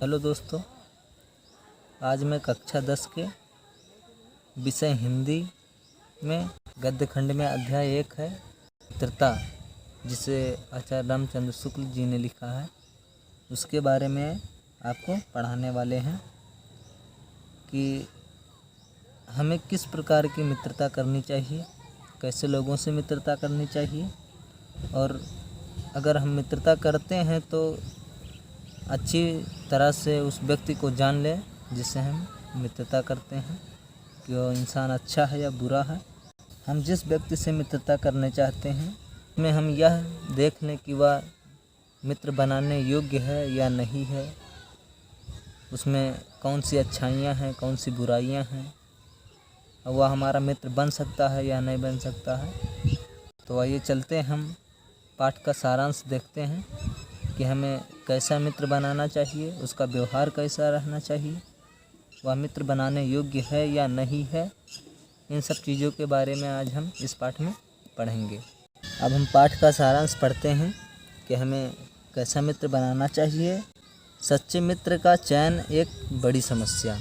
Hello दोस्तों, आज मैं कक्षा 10 के विषय हिंदी में गद्य खंड में अध्याय 1 है मित्रता, जिसे आचार्य रामचंद्र शुक्ल जी ने लिखा है, उसके बारे में आपको पढ़ाने वाले हैं कि हमें किस प्रकार की मित्रता करनी चाहिए, कैसे लोगों से मित्रता करनी चाहिए, और अगर हम मित्रता करते हैं तो अच्छी तरह से उस व्यक्ति को जान लें जिससे हम मित्रता करते हैं कि वो इंसान अच्छा है या बुरा है। हम जिस व्यक्ति से मित्रता करने चाहते हैं उसमें हम यह देख लें कि वह मित्र बनाने योग्य है या नहीं है, उसमें कौन सी अच्छाइयाँ हैं, कौन सी बुराइयाँ हैं, और वह हमारा मित्र बन सकता है या नहीं बन सकता है। तो आइए चलते हैं, हम पाठ का सारांश देखते हैं कि हमें कैसा मित्र बनाना चाहिए, उसका व्यवहार कैसा रहना चाहिए, वह मित्र बनाने योग्य है या नहीं है। इन सब चीज़ों के बारे में आज हम इस पाठ में पढ़ेंगे। अब हम पाठ का सारांश पढ़ते हैं कि हमें कैसा मित्र बनाना चाहिए। सच्चे मित्र का चयन एक बड़ी समस्या।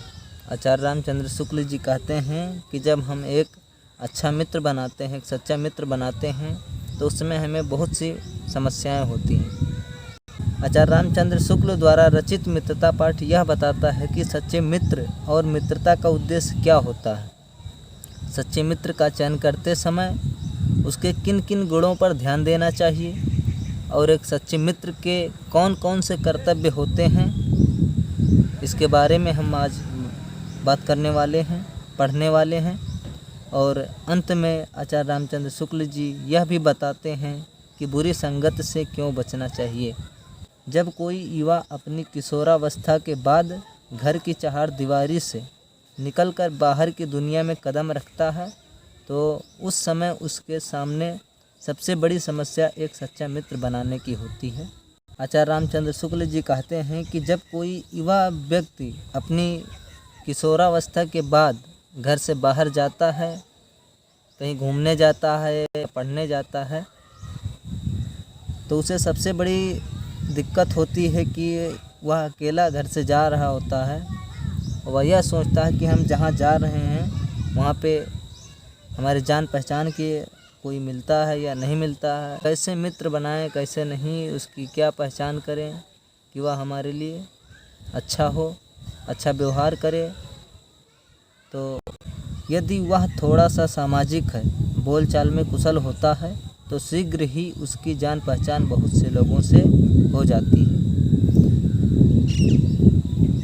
आचार्य रामचंद्र शुक्ल जी कहते हैं कि जब हम एक अच्छा मित्र बनाते हैं, एक सच्चा मित्र बनाते हैं, तो उसमें हमें बहुत सी समस्याएं होती हैं। आचार्य रामचंद्र शुक्ल द्वारा रचित मित्रता पाठ यह बताता है कि सच्चे मित्र और मित्रता का उद्देश्य क्या होता है। सच्चे मित्र का चयन करते समय उसके किन किन गुणों पर ध्यान देना चाहिए और एक सच्चे मित्र के कौन कौन से कर्तव्य होते हैं, इसके बारे में हम आज बात करने वाले हैं, पढ़ने वाले हैं। और अंत में आचार्य रामचंद्र शुक्ल जी यह भी बताते हैं कि बुरी संगत से क्यों बचना चाहिए। जब कोई युवा अपनी किशोरावस्था के बाद घर की चहारदीवारी से निकलकर बाहर की दुनिया में कदम रखता है, तो उस समय उसके सामने सबसे बड़ी समस्या एक सच्चा मित्र बनाने की होती है। आचार्य रामचंद्र शुक्ल जी कहते हैं कि जब कोई युवा व्यक्ति अपनी किशोरावस्था के बाद घर से बाहर जाता है, कहीं घूमने जाता है, पढ़ने जाता है, तो उसे सबसे बड़ी दिक्कत होती है कि वह अकेला घर से जा रहा होता है और वह यह सोचता है कि हम जहाँ जा रहे हैं वहाँ पे हमारे जान पहचान के कोई मिलता है या नहीं मिलता है, कैसे मित्र बनाएं, कैसे नहीं, उसकी क्या पहचान करें कि वह हमारे लिए अच्छा हो, अच्छा व्यवहार करे। तो यदि वह थोड़ा सा सामाजिक है, बोलचाल में कुशल होता है, तो शीघ्र ही उसकी जान पहचान बहुत से लोगों से हो जाती है।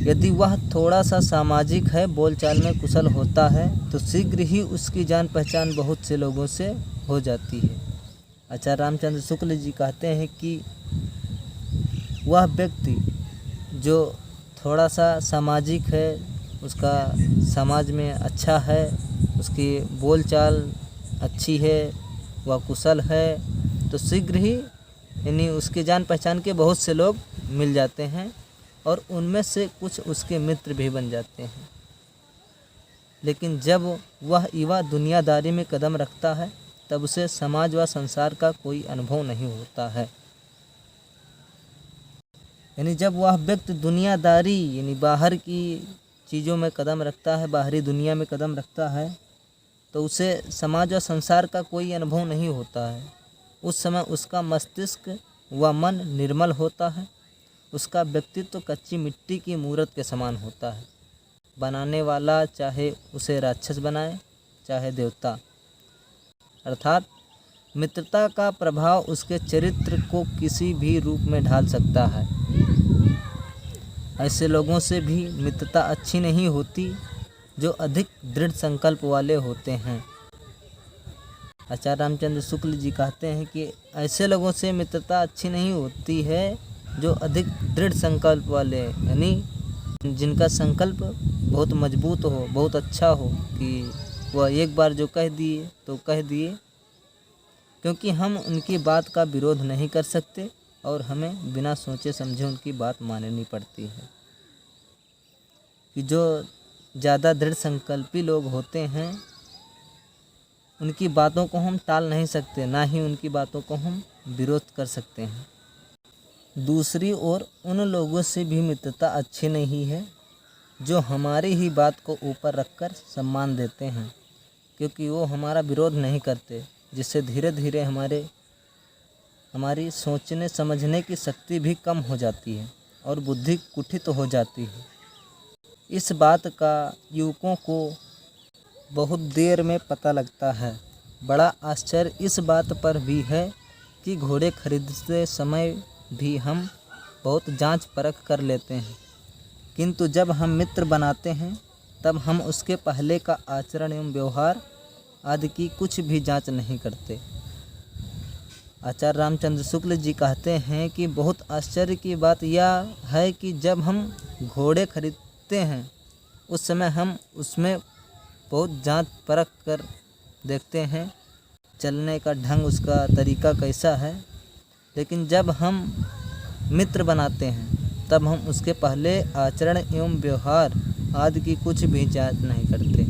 यदि वह थोड़ा सा सामाजिक है, बोलचाल में कुशल होता है, तो शीघ्र ही उसकी जान पहचान बहुत से लोगों से हो जाती है। आचार्य रामचंद्र शुक्ल जी कहते हैं कि वह व्यक्ति जो थोड़ा सा सामाजिक है, उसका समाज में अच्छा है, उसकी बोलचाल अच्छी है, वह कुशल है, तो शीघ्र ही यानी उसके जान पहचान के बहुत से लोग मिल जाते हैं और उनमें से कुछ उसके मित्र भी बन जाते हैं। लेकिन जब वह युवा दुनियादारी में कदम रखता है, तब उसे समाज व संसार का कोई अनुभव नहीं होता है। यानी जब वह व्यक्ति दुनियादारी यानी बाहर की चीज़ों में कदम रखता है, बाहरी दुनिया में कदम रखता है, तो उसे समाज और संसार का कोई अनुभव नहीं होता है। उस समय उसका मस्तिष्क व मन निर्मल होता है, उसका व्यक्तित्व कच्ची मिट्टी की मूर्त के समान होता है। बनाने वाला चाहे उसे राक्षस बनाए चाहे देवता, अर्थात मित्रता का प्रभाव उसके चरित्र को किसी भी रूप में ढाल सकता है। ऐसे लोगों से भी मित्रता अच्छी नहीं होती जो अधिक दृढ़ संकल्प वाले होते हैं। आचार्य रामचंद्र शुक्ल जी कहते हैं कि ऐसे लोगों से मित्रता अच्छी नहीं होती है जो अधिक दृढ़ संकल्प वाले, यानी जिनका संकल्प बहुत मजबूत हो, बहुत अच्छा हो, कि वह एक बार जो कह दिए तो कह दिए, क्योंकि हम उनकी बात का विरोध नहीं कर सकते और हमें बिना सोचे समझे उनकी बात माननी पड़ती है। कि जो ज़्यादा दृढ़ संकल्पी लोग होते हैं, उनकी बातों को हम टाल नहीं सकते, ना ही उनकी बातों को हम विरोध कर सकते हैं। दूसरी ओर उन लोगों से भी मित्रता अच्छी नहीं है जो हमारी ही बात को ऊपर रखकर सम्मान देते हैं, क्योंकि वो हमारा विरोध नहीं करते, जिससे धीरे धीरे हमारी सोचने समझने की शक्ति भी कम हो जाती है और बुद्धि कुंठित हो जाती है। इस बात का युवकों को बहुत देर में पता लगता है। बड़ा आश्चर्य इस बात पर भी है कि घोड़े खरीदते समय भी हम बहुत जांच परख कर लेते हैं, किंतु जब हम मित्र बनाते हैं तब हम उसके पहले का आचरण एवं व्यवहार आदि की कुछ भी जांच नहीं करते। आचार्य रामचंद्र शुक्ल जी कहते हैं कि बहुत आश्चर्य की बात यह है कि जब हम घोड़े खरीदते हैं उस समय हम उसमें बहुत जांच परख कर देखते हैं, चलने का ढंग, उसका तरीका कैसा है, लेकिन जब हम मित्र बनाते हैं तब हम उसके पहले आचरण एवं व्यवहार आदि की कुछ भी जांच नहीं करते।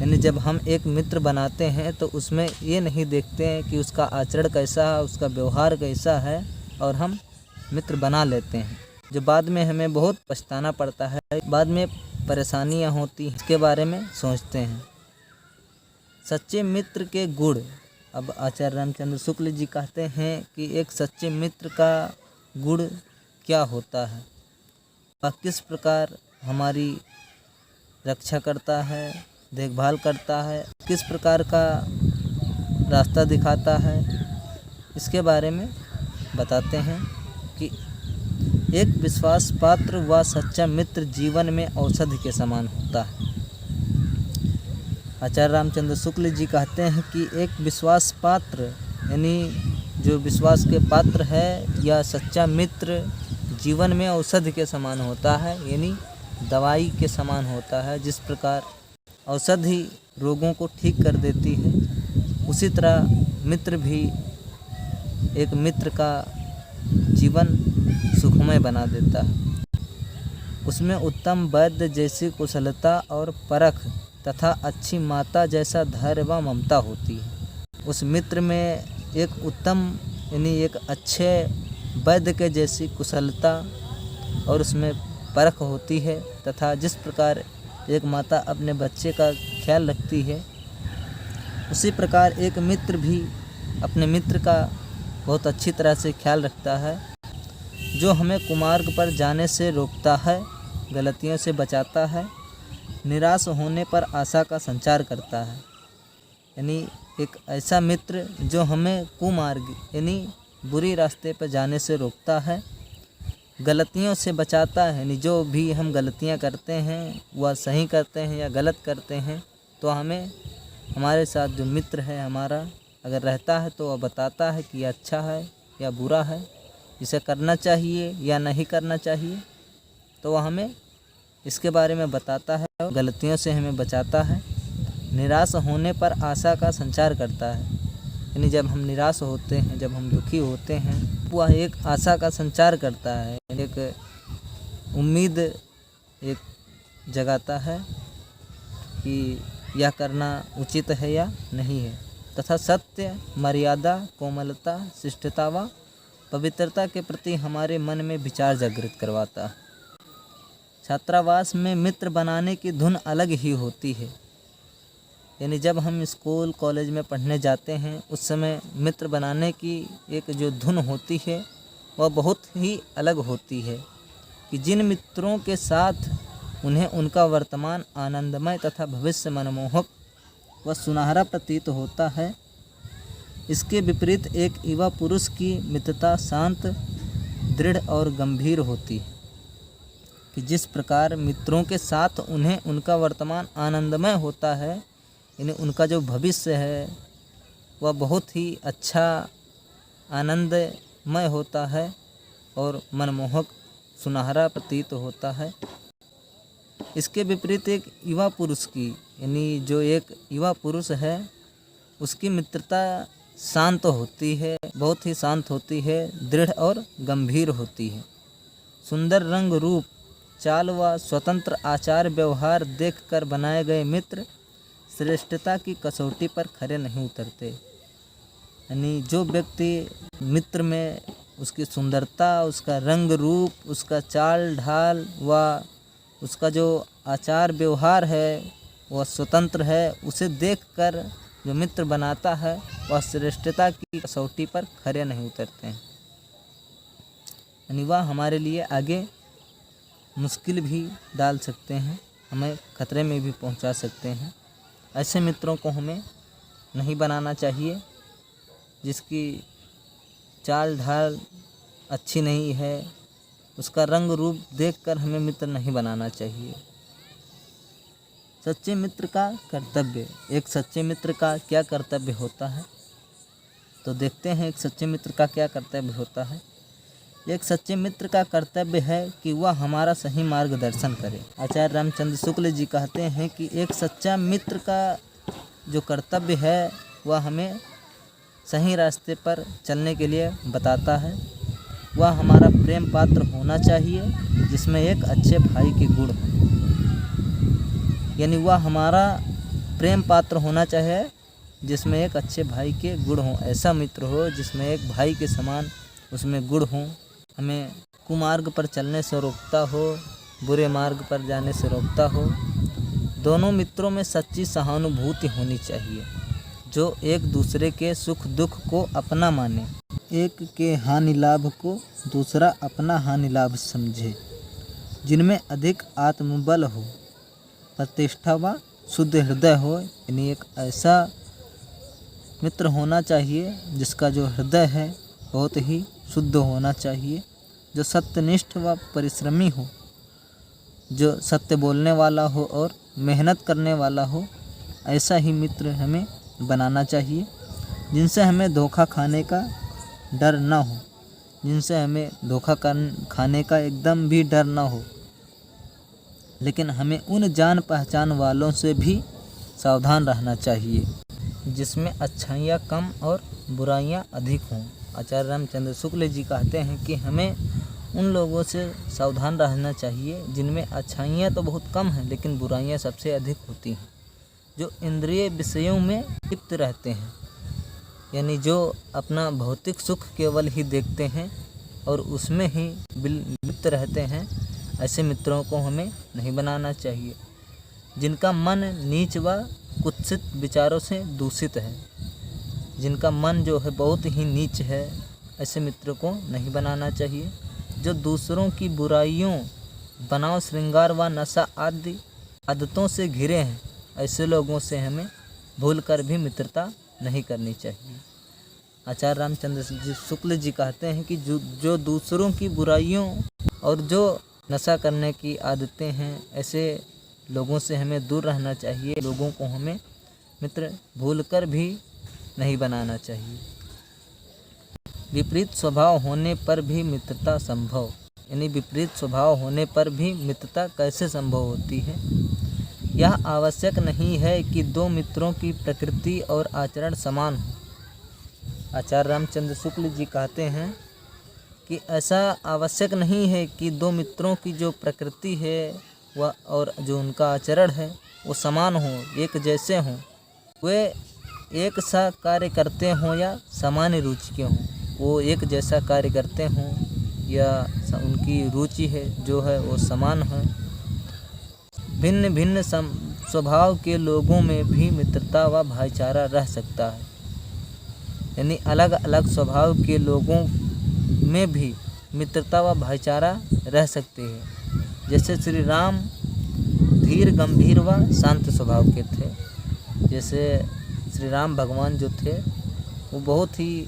यानी जब हम एक मित्र बनाते हैं तो उसमें ये नहीं देखते हैं कि उसका आचरण कैसा है, उसका व्यवहार कैसा है, और हम मित्र बना लेते हैं, जो बाद में हमें बहुत पछताना पड़ता है, बाद में परेशानियां होती हैं, इसके बारे में सोचते हैं। सच्चे मित्र के गुण। अब आचार्य रामचंद्र शुक्ल जी कहते हैं कि एक सच्चे मित्र का गुण क्या होता है, वह किस प्रकार हमारी रक्षा करता है, देखभाल करता है, किस प्रकार का रास्ता दिखाता है, इसके बारे में बताते हैं कि एक विश्वास पात्र व सच्चा मित्र जीवन में औषधि के समान होता है। आचार्य रामचंद्र शुक्ल जी कहते हैं कि एक विश्वास पात्र यानी जो विश्वास के पात्र है या सच्चा मित्र जीवन में औषधि के समान होता है, यानी दवाई के समान होता है। जिस प्रकार औषधि रोगों को ठीक कर देती है, उसी तरह मित्र भी एक मित्र का जीवन सुखमय बना देता है। उसमें उत्तम वैद्य जैसी कुशलता और परख तथा अच्छी माता जैसा धैर्य व ममता होती है। उस मित्र में एक उत्तम यानी एक अच्छे वैद्य के जैसी कुशलता और उसमें परख होती है, तथा जिस प्रकार एक माता अपने बच्चे का ख्याल रखती है, उसी प्रकार एक मित्र भी अपने मित्र का बहुत अच्छी तरह से ख्याल रखता है, जो हमें कुमार्ग पर जाने से रोकता है, गलतियों से बचाता है, निराश होने पर आशा का संचार करता है। यानी एक ऐसा मित्र जो हमें कुमार्ग यानी बुरी रास्ते पर जाने से रोकता है, गलतियों से बचाता है, यानी जो भी हम गलतियां करते हैं वह सही करते हैं या गलत करते हैं, तो हमें हमारे साथ जो मित्र है हमारा अगर रहता है तो वह बताता है कि अच्छा है या बुरा है, इसे करना चाहिए या नहीं करना चाहिए, तो वह हमें इसके बारे में बताता है, गलतियों से हमें बचाता है। निराश होने पर आशा का संचार करता है, यानी जब हम निराश होते हैं, जब हम दुखी होते हैं, वह एक आशा का संचार करता है, एक उम्मीद एक जगाता है कि यह करना उचित है या नहीं है, तथा सत्य, मर्यादा, कोमलता, शिष्टता व पवित्रता के प्रति हमारे मन में विचार जागृत करवाता है। छात्रावास में मित्र बनाने की धुन अलग ही होती है, यानी जब हम स्कूल कॉलेज में पढ़ने जाते हैं उस समय मित्र बनाने की एक जो धुन होती है वह बहुत ही अलग होती है, कि जिन मित्रों के साथ उन्हें उनका वर्तमान आनंदमय तथा भविष्य मनमोहक व सुनहरा प्रतीत होता है। इसके विपरीत एक युवा पुरुष की मित्रता शांत, दृढ़ और गंभीर होती है, कि जिस प्रकार मित्रों के साथ उन्हें उनका वर्तमान आनंदमय होता है, यानी उनका जो भविष्य है वह बहुत ही अच्छा आनंदमय होता है और मनमोहक सुनहरा प्रतीत होता है। इसके विपरीत एक युवा पुरुष की यानी जो एक युवा पुरुष है उसकी मित्रता शांत होती है, बहुत ही शांत होती है, दृढ़ और गंभीर होती है। सुंदर रंग रूप, चाल व स्वतंत्र आचार व्यवहार देखकर बनाए गए मित्र श्रेष्ठता की कसौटी पर खरे नहीं उतरते। यानी जो व्यक्ति मित्र में उसकी सुंदरता, उसका रंग रूप, उसका चाल ढाल व उसका जो आचार व्यवहार है वह स्वतंत्र है, उसे देखकर जो मित्र बनाता है वह श्रेष्ठता की कसौटी पर खरे नहीं उतरते हैं, यानी वह हमारे लिए आगे मुश्किल भी डाल सकते हैं, हमें खतरे में भी पहुंचा सकते हैं। ऐसे मित्रों को हमें नहीं बनाना चाहिए। जिसकी चाल ढाल अच्छी नहीं है, उसका रंग रूप देखकर हमें मित्र नहीं बनाना चाहिए। सच्चे मित्र का कर्तव्य, एक सच्चे मित्र का क्या कर्तव्य होता है, तो देखते हैं एक सच्चे मित्र का क्या कर्तव्य होता है। एक सच्चे मित्र का कर्तव्य है कि वह हमारा सही मार्गदर्शन करे। आचार्य रामचंद्र शुक्ल जी कहते हैं कि एक सच्चा मित्र का जो कर्तव्य है वह हमें सही रास्ते पर चलने के लिए बताता है। वह हमारा प्रेम पात्र होना चाहिए जिसमें एक अच्छे भाई के गुण हो, यानी वह हमारा प्रेम पात्र होना चाहिए जिसमें एक अच्छे भाई के गुण हो। ऐसा मित्र हो जिसमें एक भाई के समान उसमें गुण हो, हमें कुमार्ग पर चलने से रोकता हो, बुरे मार्ग पर जाने से रोकता हो। दोनों मित्रों में सच्ची सहानुभूति होनी चाहिए, जो एक दूसरे के सुख दुख को अपना माने, एक के हानि लाभ को दूसरा अपना हानि लाभ समझे, जिनमें अधिक आत्मबल हो, प्रतिष्ठा व शुद्ध हृदय हो। यानी एक ऐसा मित्र होना चाहिए जिसका जो हृदय है बहुत ही शुद्ध होना चाहिए, जो सत्यनिष्ठ व परिश्रमी हो, जो सत्य बोलने वाला हो और मेहनत करने वाला हो। ऐसा ही मित्र हमें बनाना चाहिए, जिनसे हमें धोखा खाने का डर ना हो, जिनसे हमें धोखा खाने का एकदम भी डर ना हो। लेकिन हमें उन जान पहचान वालों से भी सावधान रहना चाहिए जिसमें अच्छाइयाँ कम और बुराइयाँ अधिक हों। आचार्य रामचंद्र शुक्ल जी कहते हैं कि हमें उन लोगों से सावधान रहना चाहिए जिनमें अच्छाइयाँ तो बहुत कम हैं लेकिन बुराइयाँ सबसे अधिक होती हैं, जो इंद्रिय विषयों में लिप्त रहते हैं, यानी जो अपना भौतिक सुख केवल ही देखते हैं और उसमें ही लिप्त रहते हैं। ऐसे मित्रों को हमें नहीं बनाना चाहिए। जिनका मन नीच व कुत्सित विचारों से दूषित है, जिनका मन जो है बहुत ही नीच है, ऐसे मित्र को नहीं बनाना चाहिए। जो दूसरों की बुराइयों, बनाव श्रृंगार व नशा आदि आदतों से घिरे हैं, ऐसे लोगों से हमें भूलकर भी मित्रता नहीं करनी चाहिए। आचार्य रामचंद्र जी शुक्ल जी कहते हैं कि जो दूसरों की बुराइयों और जो नशा करने की आदतें हैं, ऐसे लोगों से हमें दूर रहना चाहिए। लोगों को हमें मित्र भूलकर भी नहीं बनाना चाहिए। विपरीत स्वभाव होने पर भी मित्रता संभव, यानी विपरीत स्वभाव होने पर भी मित्रता कैसे संभव होती है। यह आवश्यक नहीं है कि दो मित्रों की प्रकृति और आचरण समान हो। आचार्य रामचंद्र शुक्ल जी कहते हैं कि ऐसा आवश्यक नहीं है कि दो मित्रों की जो प्रकृति है वह और जो उनका आचरण है वो समान हो, एक जैसे हों, वे एक सा कार्य करते हों या सामान्य रुचि के हों, वो एक जैसा कार्य करते हों या उनकी रुचि है जो है वो समान है। भिन्न भिन्न स्वभाव के लोगों में भी मित्रता व भाईचारा रह सकता है, यानी अलग अलग स्वभाव के लोगों में भी मित्रता व भाईचारा रह सकती है। जैसे श्री राम धीर गंभीर व शांत स्वभाव के थे। जैसे श्री राम भगवान जो थे वो बहुत ही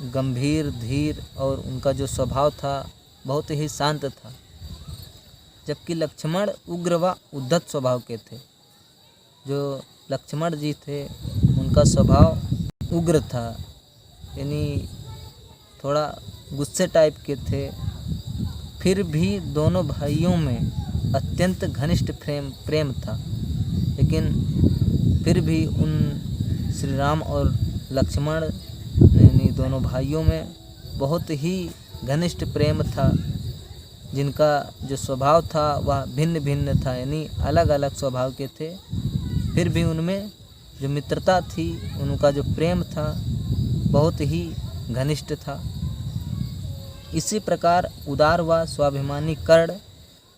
गंभीर, धीर और उनका जो स्वभाव था बहुत ही शांत था, जबकि लक्ष्मण उग्र व उद्धत स्वभाव के थे। जो लक्ष्मण जी थे उनका स्वभाव उग्र था, यानी थोड़ा गुस्से टाइप के थे। फिर भी दोनों भाइयों में अत्यंत घनिष्ठ प्रेम था, लेकिन फिर भी उन श्री राम और लक्ष्मण यानी दोनों भाइयों में बहुत ही घनिष्ठ प्रेम था, जिनका जो स्वभाव था वह भिन्न भिन्न था, यानी अलग अलग स्वभाव के थे। फिर भी उनमें जो मित्रता थी, उनका जो प्रेम था बहुत ही घनिष्ठ था। इसी प्रकार उदार व स्वाभिमानी कर्ण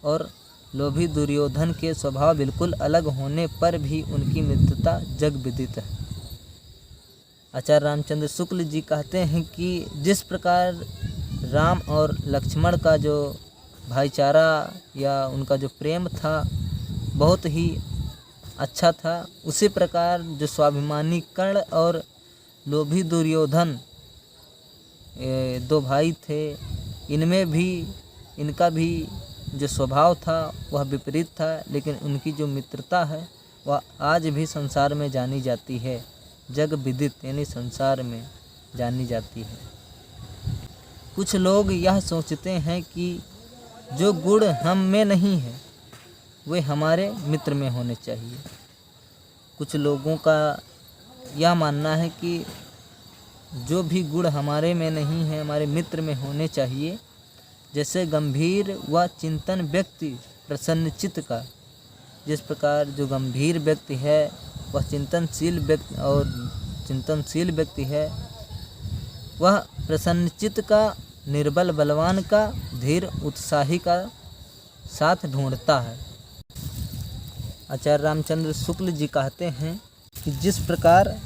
और लोभी दुर्योधन के स्वभाव बिल्कुल अलग होने पर भी उनकी मित्रता जग विदित है। आचार्य रामचंद्र शुक्ल जी कहते हैं कि जिस प्रकार राम और लक्ष्मण का जो भाईचारा या उनका जो प्रेम था बहुत ही अच्छा था, उसी प्रकार जो स्वाभिमानी कर्ण और लोभी दुर्योधन दो भाई थे, इनमें भी इनका भी जो स्वभाव था वह विपरीत था, लेकिन उनकी जो मित्रता है वह आज भी संसार में जानी जाती है, जग विदित यानी संसार में जानी जाती है। कुछ लोग यह सोचते हैं कि जो गुण हम में नहीं है वे हमारे मित्र में होने चाहिए। कुछ लोगों का यह मानना है कि जो भी गुण हमारे में नहीं है हमारे मित्र में होने चाहिए। जैसे गंभीर व चिंतन व्यक्ति प्रसन्नचित्त का, जिस प्रकार जो गंभीर व्यक्ति है वह चिंतनशील व्यक्ति है, वह प्रसन्नचित्त का, निर्बल बलवान का, धीर उत्साही का साथ ढूंढता है। आचार्य रामचंद्र शुक्ल जी कहते हैं कि जिस प्रकार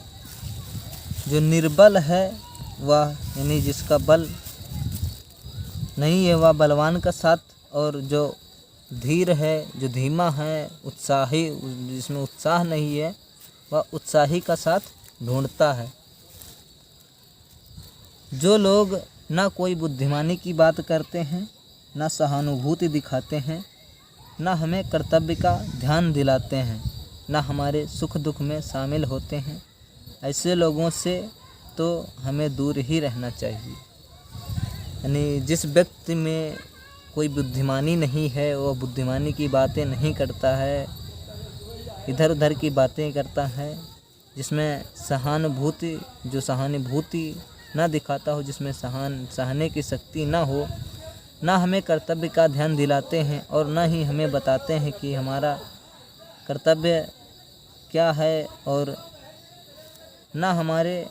जो निर्बल है वह यानी जिसका बल नहीं है वह बलवान का साथ, और जो धीर है, जो धीमा है, उत्साही जिसमें उत्साह नहीं है वह उत्साही का साथ ढूंढता है। जो लोग ना कोई बुद्धिमानी की बात करते हैं, ना सहानुभूति दिखाते हैं, ना हमें कर्तव्य का ध्यान दिलाते हैं, ना हमारे सुख दुख में शामिल होते हैं, ऐसे लोगों से तो हमें दूर ही रहना चाहिए। यानी जिस व्यक्ति में कोई बुद्धिमानी नहीं है, वह बुद्धिमानी की बातें नहीं करता है, इधर उधर की बातें करता है, जिसमें सहानुभूति ना दिखाता हो, जिसमें सहने की शक्ति ना हो, ना हमें कर्तव्य का ध्यान दिलाते हैं और ना ही हमें बताते हैं कि हमारा कर्तव्य क्या है, और ना हमारे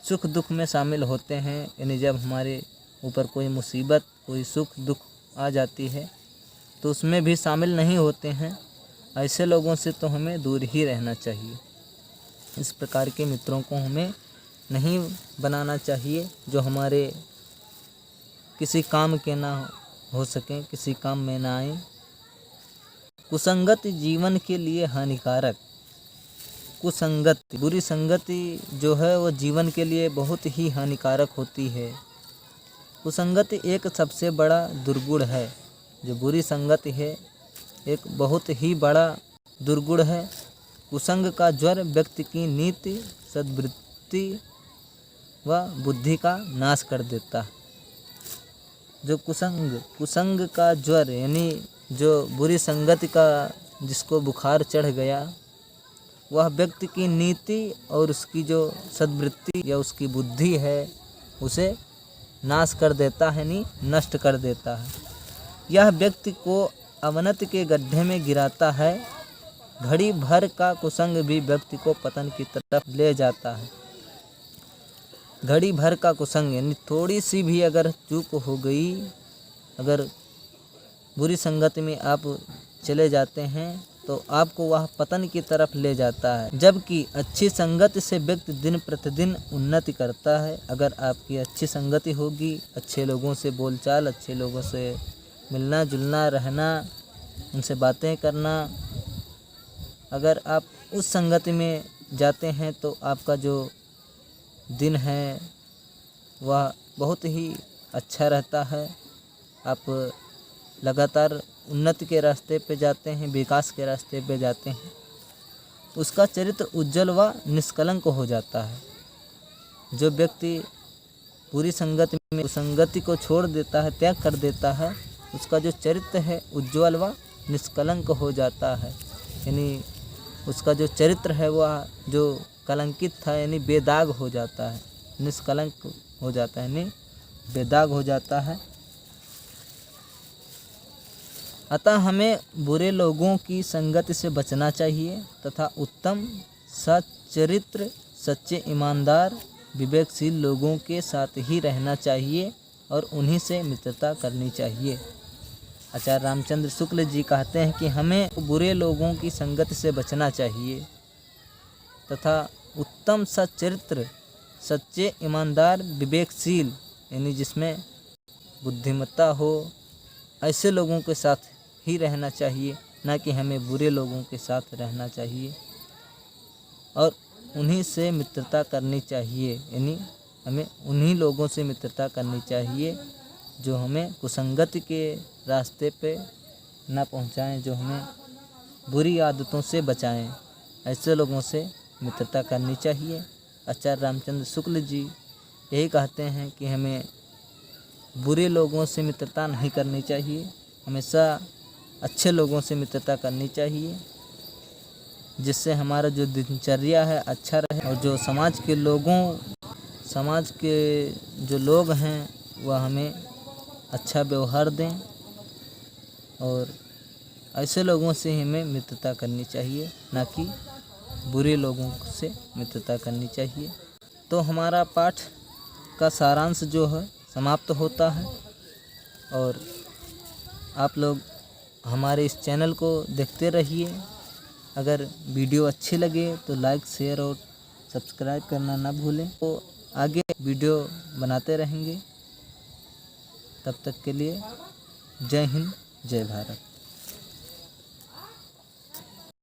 सुख दुख में शामिल होते हैं। यानी जब हमारे ऊपर कोई मुसीबत, कोई सुख दुख आ जाती है तो उसमें भी शामिल नहीं होते हैं। ऐसे लोगों से तो हमें दूर ही रहना चाहिए। इस प्रकार के मित्रों को हमें नहीं बनाना चाहिए जो हमारे किसी काम के ना हो सकें, किसी काम में ना आए। कुसंगत जीवन के लिए हानिकारक। कुसंगति, बुरी संगति जो है वो जीवन के लिए बहुत ही हानिकारक होती है। कुसंगति एक सबसे बड़ा दुर्गुण है। जो बुरी संगति है एक बहुत ही बड़ा दुर्गुण है। कुसंग का ज्वर व्यक्ति की नीति, सद्वृत्ति व बुद्धि का नाश कर देता है। जो कुसंग का ज्वर यानी जो बुरी संगति का जिसको बुखार चढ़ गया, वह व्यक्ति की नीति और उसकी जो सद्वृत्ति या उसकी बुद्धि है उसे नाश कर देता है, नहीं नष्ट कर देता है। यह व्यक्ति को अवनति के गड्ढे में गिराता है। घड़ी भर का कुसंग भी व्यक्ति को पतन की तरफ ले जाता है। घड़ी भर का कुसंग यानी थोड़ी सी भी अगर चूक हो गई, अगर बुरी संगति में आप चले जाते हैं तो आपको वह पतन की तरफ ले जाता है। जबकि अच्छी संगति से व्यक्ति दिन प्रतिदिन उन्नति करता है। अगर आपकी अच्छी संगति होगी, अच्छे लोगों से बोलचाल, अच्छे लोगों से मिलना जुलना, रहना, उनसे बातें करना, अगर आप उस संगति में जाते हैं तो आपका जो दिन है वह बहुत ही अच्छा रहता है। आप लगातार उन्नति के रास्ते पे जाते हैं, विकास के रास्ते पे जाते हैं। उसका चरित्र उज्जवल व निष्कलंक हो जाता है। जो व्यक्ति बुरी संगति में संगति को छोड़ देता है, त्याग कर देता है, उसका जो चरित्र है उज्जवल व निष्कलंक हो जाता है। यानी उसका जो चरित्र है वह जो कलंकित था यानी बेदाग हो जाता है, निष्कलंक हो जाता है, यानी बेदाग हो जाता है। अतः हमें बुरे लोगों की संगति से बचना चाहिए तथा उत्तम सच्चरित्र, सच्चे ईमानदार, विवेकशील लोगों के साथ ही रहना चाहिए और उन्हीं से मित्रता करनी चाहिए। आचार्य रामचंद्र शुक्ल जी कहते हैं कि हमें बुरे लोगों की संगत से बचना चाहिए तथा उत्तम सच्चरित्र, सच्चे, ईमानदार, विवेकशील यानी जिसमें बुद्धिमत्ता हो, ऐसे लोगों के साथ ही रहना चाहिए, ना कि हमें बुरे लोगों के साथ रहना चाहिए और उन्हीं से मित्रता करनी चाहिए। यानी हमें उन्हीं लोगों से मित्रता करनी चाहिए जो हमें कुसंगति के रास्ते पे ना पहुंचाएं, जो हमें बुरी आदतों से बचाएं। ऐसे लोगों से मित्रता करनी चाहिए। आचार्य रामचंद्र शुक्ल जी यही कहते हैं कि हमें बुरे लोगों से मित्रता नहीं करनी चाहिए, हमेशा अच्छे लोगों से मित्रता करनी चाहिए, जिससे हमारा जो दिनचर्या है अच्छा रहे और जो समाज के जो लोग हैं वह हमें अच्छा व्यवहार दें और ऐसे लोगों से हमें मित्रता करनी चाहिए, ना कि बुरे लोगों से मित्रता करनी चाहिए। तो हमारा पाठ का सारांश जो है समाप्त होता है और आप लोग हमारे इस चैनल को देखते रहिए। अगर वीडियो अच्छी लगे तो लाइक, शेयर और सब्सक्राइब करना ना भूलें। तो आगे वीडियो बनाते रहेंगे। तब तक के लिए जय हिंद, जय भारत।